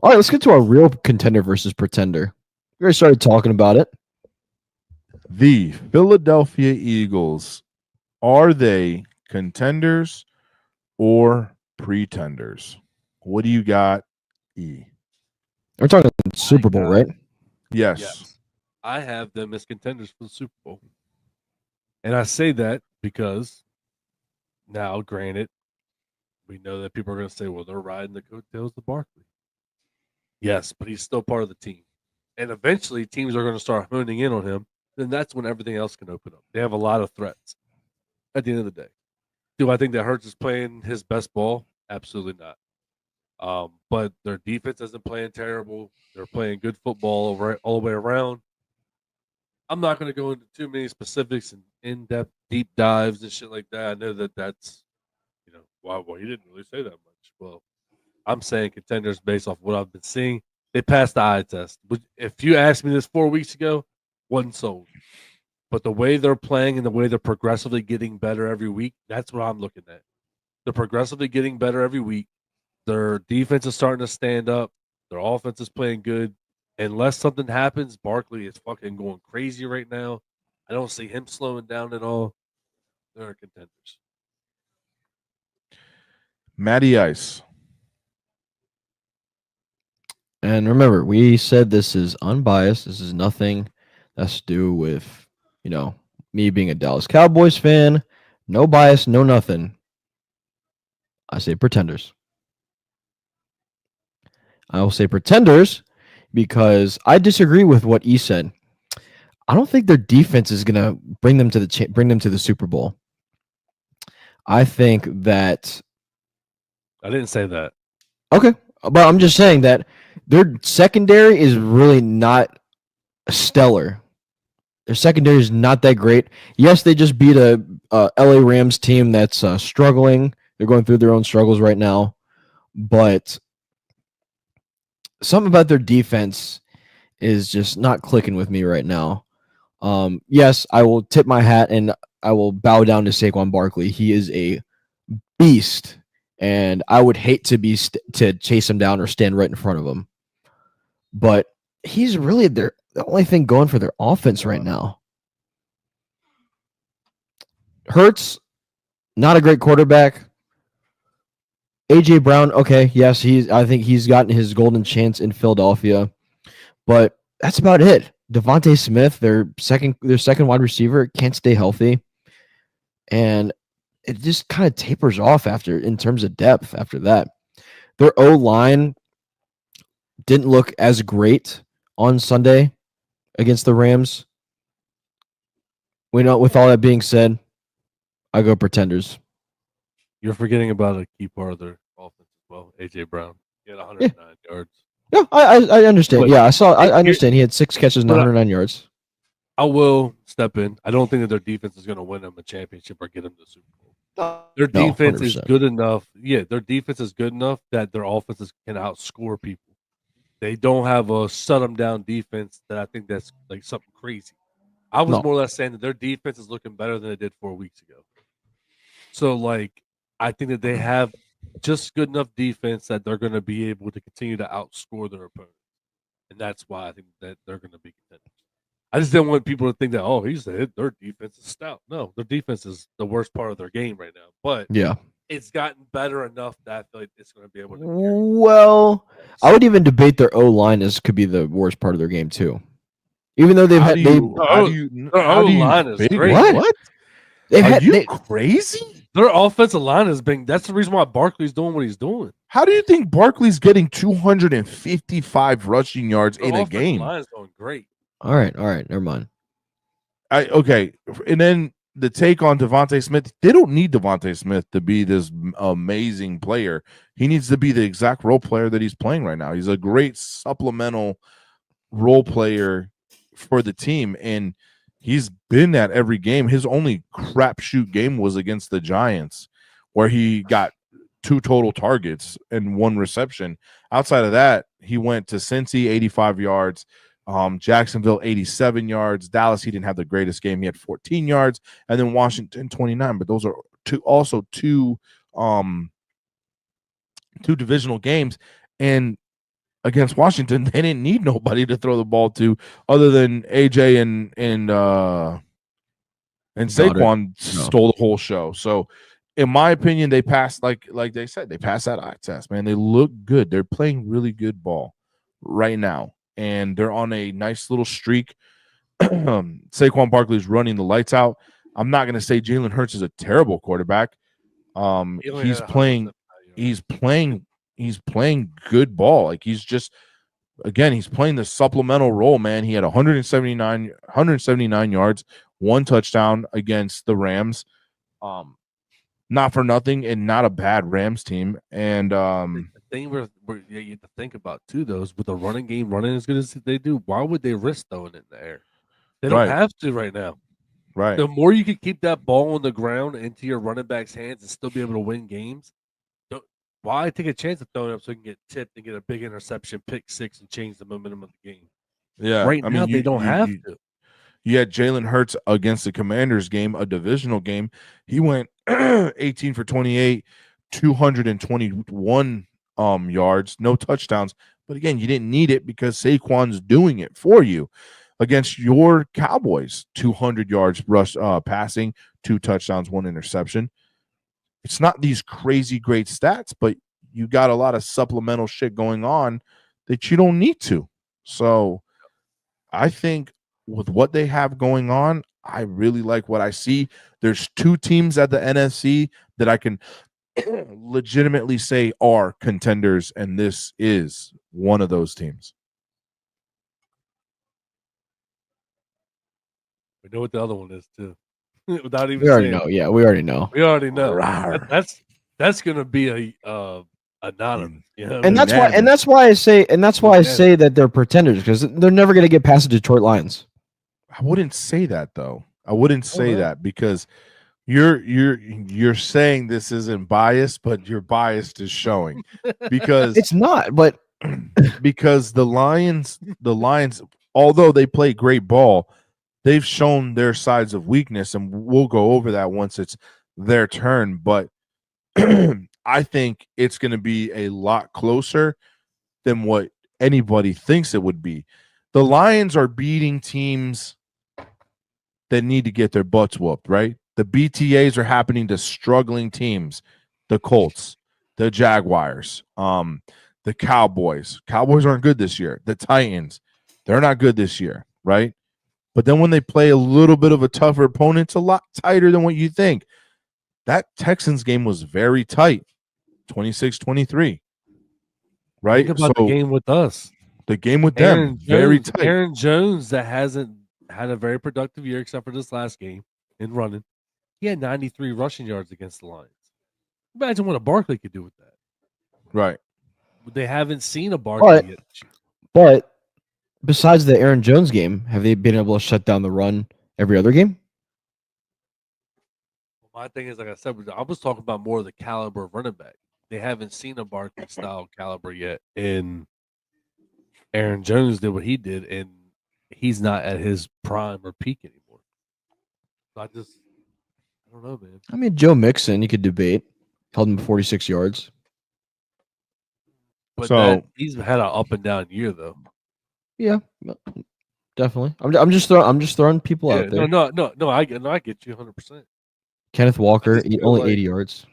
All right, let's get to our real contender versus pretender. We already started talking about it. The Philadelphia Eagles, are they contenders or pretenders? What do you got, E? We're talking Super Bowl, right? Yes. Yes. I have them as contenders for the Super Bowl. And I say that because now, granted, we know that people are going to say, well, they're riding the coattails of Barkley. Yes, but he's still part of the team. And eventually, teams are going to start honing in on him. Then that's when everything else can open up. They have a lot of threats at the end of the day. Do I think that Hurts is playing his best ball? Absolutely not. But their defense isn't playing terrible. They're playing good football all the way around. I'm not going to go into too many specifics and in-depth deep dives and shit like that. I know that that's, well, you didn't really say that much. Well, I'm saying contenders based off what I've been seeing. They passed the eye test. If you asked me this 4 weeks ago, wasn't sold. But the way they're playing and the way they're progressively getting better every week, that's what I'm looking at. They're progressively getting better every week. Their defense is starting to stand up. Their offense is playing good. Unless something happens, Barkley is fucking going crazy right now. I don't see him slowing down at all. They're contenders. Matty Ice. And remember, we said this is unbiased. This is nothing that's to do with, me being a Dallas Cowboys fan. No bias, no nothing. I say pretenders. I will say pretenders because I disagree with what E said. I don't think their defense is going to bring them to the Super Bowl. I think that I didn't say that. Okay, but I'm just saying that their secondary is really not stellar. Their secondary is not that great. Yes, they just beat a LA Rams team that's struggling. They're going through their own struggles right now, but something about their defense is just not clicking with me right now. Yes, I will tip my hat and I will bow down to Saquon Barkley. He is a beast, and I would hate to chase him down or stand right in front of him. But he's really the only thing going for their offense right now. Hurts, not a great quarterback. AJ Brown, okay, yes, I think he's gotten his golden chance in Philadelphia, but that's about it. Devontae Smith, their second wide receiver, can't stay healthy, and it just kind of tapers off in terms of depth after that. Their O-line didn't look as great on Sunday against the Rams. With all that being said, I go pretenders. You're forgetting about a key part of their offense as well. AJ Brown. He had 109 yards. Yeah, I understand. Yeah, I understand. He had 6 catches and 109 yards. I will step in. I don't think that their defense is going to win them a championship or get them to the Super Bowl. Their defense is good enough. Yeah, their defense is good enough that their offenses can outscore people. They don't have a shut them down defense that I think that's like something crazy. I was more or less saying that their defense is looking better than it did 4 weeks ago. So, I think that they have just good enough defense that they're going to be able to continue to outscore their opponents. And that's why I think that they're going to be contenders. I just didn't want people to think that, he said their defense is stout. No, their defense is the worst part of their game right now. But yeah, it's gotten better enough that I feel like it's going to be able to. Well, I would even debate their O-line could be the worst part of their game too. Even though they've had their O-line is great. What? Are you crazy? Their offensive line has been. That's the reason why Barkley's doing what he's doing. How do you think Barkley's getting 255 rushing yards in a game? Their line is going great. All right, never mind. Okay, and then the take on Devontae Smith. They don't need Devontae Smith to be this amazing player. He needs to be the exact role player that he's playing right now. He's a great supplemental role player for the team, and he's been at every game. His only crapshoot game was against the Giants, where he got 2 total targets and 1 reception. Outside of that, he went to Cincy, 85 yards, Jacksonville, 87 yards. Dallas, he didn't have the greatest game. He had 14 yards, and then Washington, 29. But those are two divisional games. And against Washington, they didn't need nobody to throw the ball to other than AJ and Saquon stole the whole show. So, in my opinion, they passed like they said, they passed that eye test. Man, they look good. They're playing really good ball right now, and they're on a nice little streak. Saquon Barkley is running the lights out. I'm not going to say Jalen Hurts is a terrible quarterback. He's playing good ball. Like he's playing the supplemental role, man. He had 179 yards, 1 touchdown against the Rams. Not for nothing, and not a bad Rams team. And the thing you have to think about too, though, is with the running game running as good as they do, why would they risk throwing it in the air? They don't have to right now. Right. The more you can keep that ball on the ground into your running back's hands and still be able to win games, why take a chance of throwing it up so you can get tipped and get a big interception, pick 6, and change the momentum of the game? Yeah. Right now, they don't have to. You had Jalen Hurts against the Commanders game, a divisional game. He went 18 for 28, 221 yards, no touchdowns. But again, you didn't need it because Saquon's doing it for you. Against your Cowboys, 200 yards rush passing, 2 touchdowns, 1 interception. It's not these crazy great stats, but you got a lot of supplemental shit going on that you don't need to. So I think with what they have going on, I really like what I see. There's 2 teams at the NFC that I can legitimately say are contenders, and this is one of those teams. We know what the other one is too. Without even we already saying know. Yeah, we already know. We already know. That's going to be a anonymous. And that's why I say that they're pretenders, because they're never going to get past the Detroit Lions. I wouldn't say that though. I wouldn't say that because you're saying this isn't biased, but your bias is showing because it's not. But because the Lions, although they play great ball, they've shown their sides of weakness, and we'll go over that once it's their turn. But I think it's going to be a lot closer than what anybody thinks it would be. The Lions are beating teams that need to get their butts whooped, right? The BTAs are happening to struggling teams, the Colts, the Jaguars, the Cowboys. Cowboys aren't good this year. The Titans, they're not good this year, right? But then when they play a little bit of a tougher opponent, it's a lot tighter than what you think. That Texans game was very tight, 26-23, right? Think about the game with us. The game with them, very tight. Aaron Jones, that hasn't had a very productive year except for this last game in running. He had 93 rushing yards against the Lions. Imagine what a Barkley could do with that. Right. They haven't seen a Barkley yet. But besides the Aaron Jones game, have they been able to shut down the run every other game? My thing is, like I said, I was talking about more of the caliber of running back. They haven't seen a Barkley style caliber yet. And Aaron Jones did what he did, and he's not at his prime or peak anymore. So I don't know, man. I mean, Joe Mixon, you could debate. Held him 46 yards. But he's had an up and down year, though. Yeah, definitely. I'm just throwing people out there. No. I get you 100%. Kenneth Walker, only 80 yards.